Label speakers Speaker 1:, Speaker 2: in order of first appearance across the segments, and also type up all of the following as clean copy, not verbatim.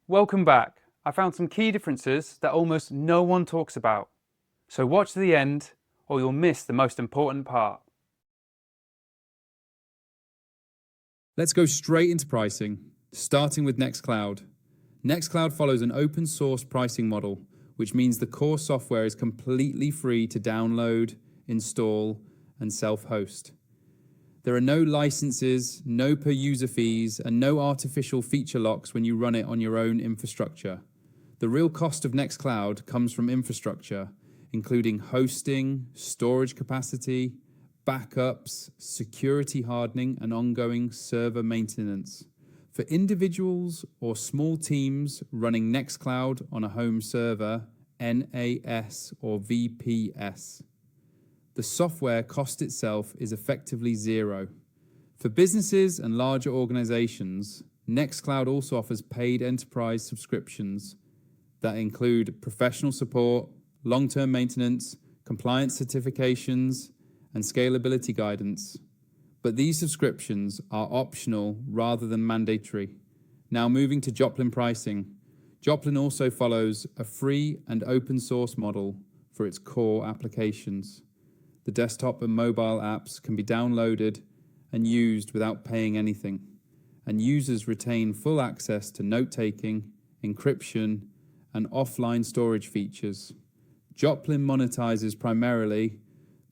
Speaker 1: Welcome back. I found some key differences that almost no one talks about. So watch to the end or you'll miss the most important part.
Speaker 2: Let's go straight into pricing, starting with Nextcloud. Nextcloud follows an open source pricing model, which means the core software is completely free to download, install, and self-host. There are no licenses, no per-user fees, and no artificial feature locks when you run it on your own infrastructure. The real cost of Nextcloud comes from infrastructure, including hosting, storage capacity, backups, security hardening, and ongoing server maintenance. For individuals or small teams running Nextcloud on a home server, NAS or VPS, the software cost itself is effectively zero. For businesses and larger organizations, Nextcloud also offers paid enterprise subscriptions that include professional support, long-term maintenance, compliance certifications, and scalability guidance. But these subscriptions are optional rather than mandatory. Now moving to Joplin pricing. Joplin also follows a free and open source model for its core applications. The desktop and mobile apps can be downloaded and used without paying anything, and users retain full access to note-taking, encryption, and offline storage features. Joplin monetizes primarily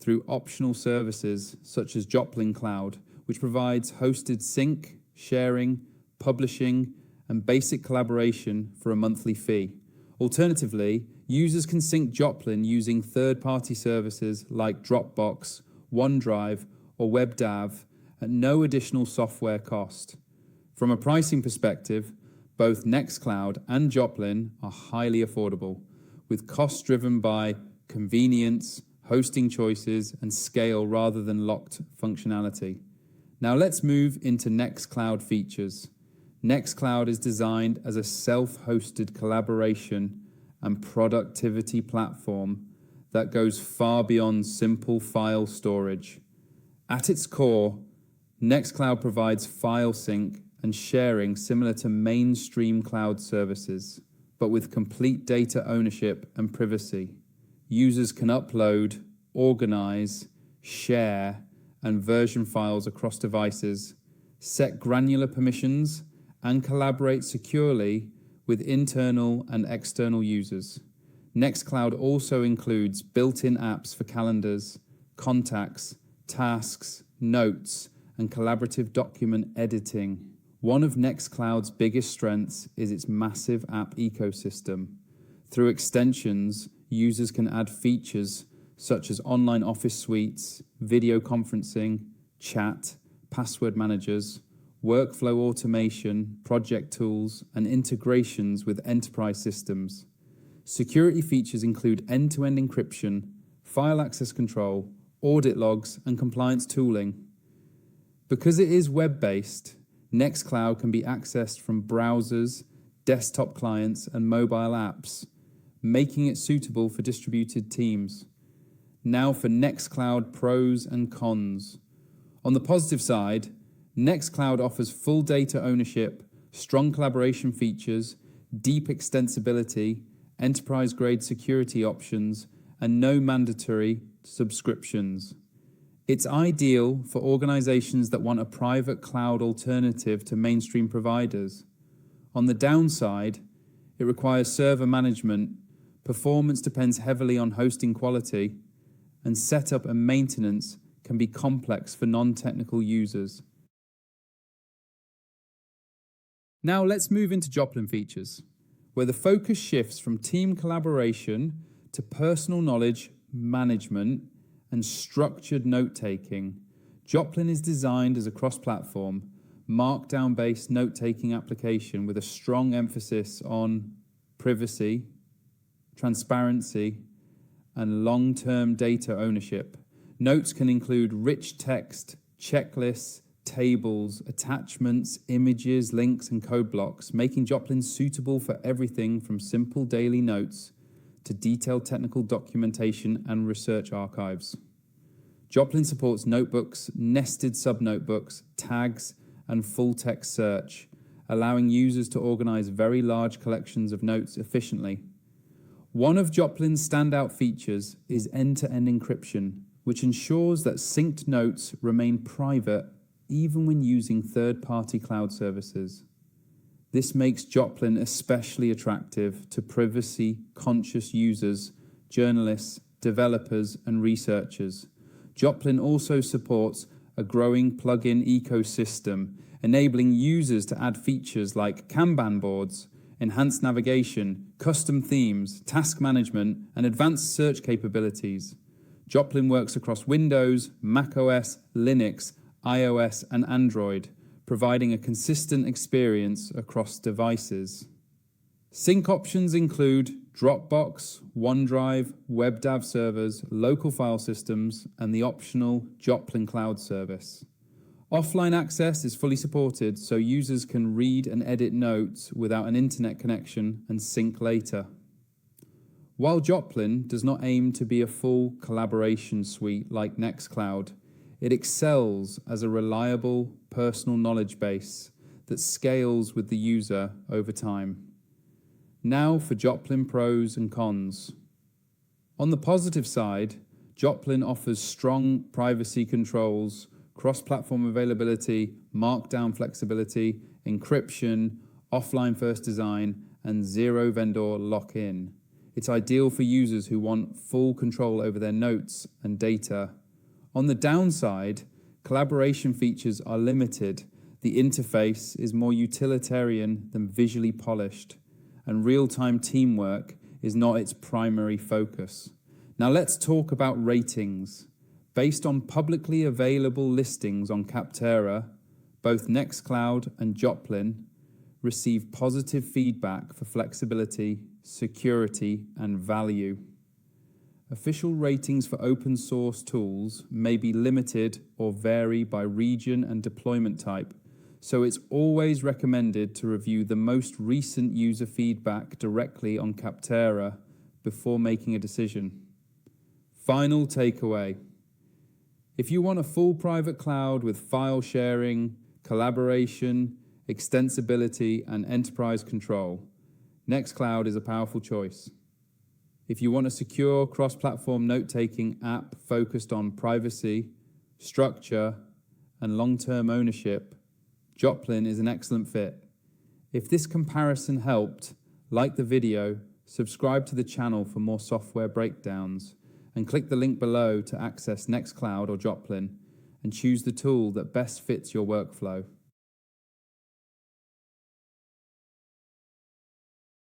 Speaker 2: through optional services such as Joplin Cloud, which provides hosted sync, sharing, publishing, and basic collaboration for a monthly fee. Alternatively, users can sync Joplin using third-party services like Dropbox, OneDrive, or WebDAV at no additional software cost. From a pricing perspective, both Nextcloud and Joplin are highly affordable, with costs driven by convenience, hosting choices, and scale rather than locked functionality. Now let's move into Nextcloud features. Nextcloud is designed as a self-hosted collaboration and productivity platform that goes far beyond simple file storage. At its core, Nextcloud provides file sync and sharing similar to mainstream cloud services, but with complete data ownership and privacy. Users can upload, organize, share, and version files across devices, set granular permissions, and collaborate securely with internal and external users. Nextcloud also includes built-in apps for calendars, contacts, tasks, notes, and collaborative document editing. One of Nextcloud's biggest strengths is its massive app ecosystem. Through extensions, users can add features such as online office suites, video conferencing, chat, password managers, workflow automation, project tools, and integrations with enterprise systems. Security features include end-to-end encryption, file access control, audit logs, and compliance tooling. Because it is web-based, Nextcloud can be accessed from browsers, desktop clients, and mobile apps, making it suitable for distributed teams. Now for Nextcloud pros and cons. On the positive side, Nextcloud offers full data ownership, strong collaboration features, deep extensibility, enterprise-grade security options, and no mandatory subscriptions. It's ideal for organizations that want a private cloud alternative to mainstream providers. On the downside, it requires server management, performance depends heavily on hosting quality, and setup and maintenance can be complex for non-technical users. Now let's move into Joplin features, where the focus shifts from team collaboration to personal knowledge management and structured note-taking. Joplin is designed as a cross-platform, markdown-based note-taking application with a strong emphasis on privacy, transparency, and long-term data ownership. Notes can include rich text, checklists, tables, attachments, images, links, and code blocks, making Joplin suitable for everything from simple daily notes to detailed technical documentation and research archives. Joplin supports notebooks, nested sub-notebooks, tags, and full-text search, allowing users to organize very large collections of notes efficiently. One of Joplin's standout features is end-to-end encryption, which ensures that synced notes remain private even when using third-party cloud services. This makes Joplin especially attractive to privacy-conscious users, journalists, developers, and researchers. Joplin also supports a growing plugin ecosystem, enabling users to add features like Kanban boards, enhanced navigation, custom themes, task management, and advanced search capabilities. Joplin works across Windows, macOS, Linux, iOS, and Android, providing a consistent experience across devices. Sync options include Dropbox, OneDrive, WebDAV servers, local file systems, and the optional Joplin Cloud service. Offline access is fully supported, so users can read and edit notes without an internet connection and sync later. While Joplin does not aim to be a full collaboration suite like Nextcloud, it excels as a reliable personal knowledge base that scales with the user over time. Now for Joplin pros and cons. On the positive side, Joplin offers strong privacy controls, cross-platform availability, markdown flexibility, encryption, offline-first design, and zero vendor lock-in. It's ideal for users who want full control over their notes and data. On the downside, collaboration features are limited. The interface is more utilitarian than visually polished, and real-time teamwork is not its primary focus. Now let's talk about ratings. Based on publicly available listings on Capterra, both Nextcloud and Joplin receive positive feedback for flexibility, security, and value. Official ratings for open source tools may be limited or vary by region and deployment type, so it's always recommended to review the most recent user feedback directly on Capterra before making a decision. Final takeaway. If you want a full private cloud with file sharing, collaboration, extensibility, and enterprise control, Nextcloud is a powerful choice. If you want a secure cross-platform note-taking app focused on privacy, structure, and long-term ownership, Joplin is an excellent fit. If this comparison helped, like the video, subscribe to the channel for more software breakdowns, and click the link below to access Nextcloud or Joplin and choose the tool that best fits your workflow.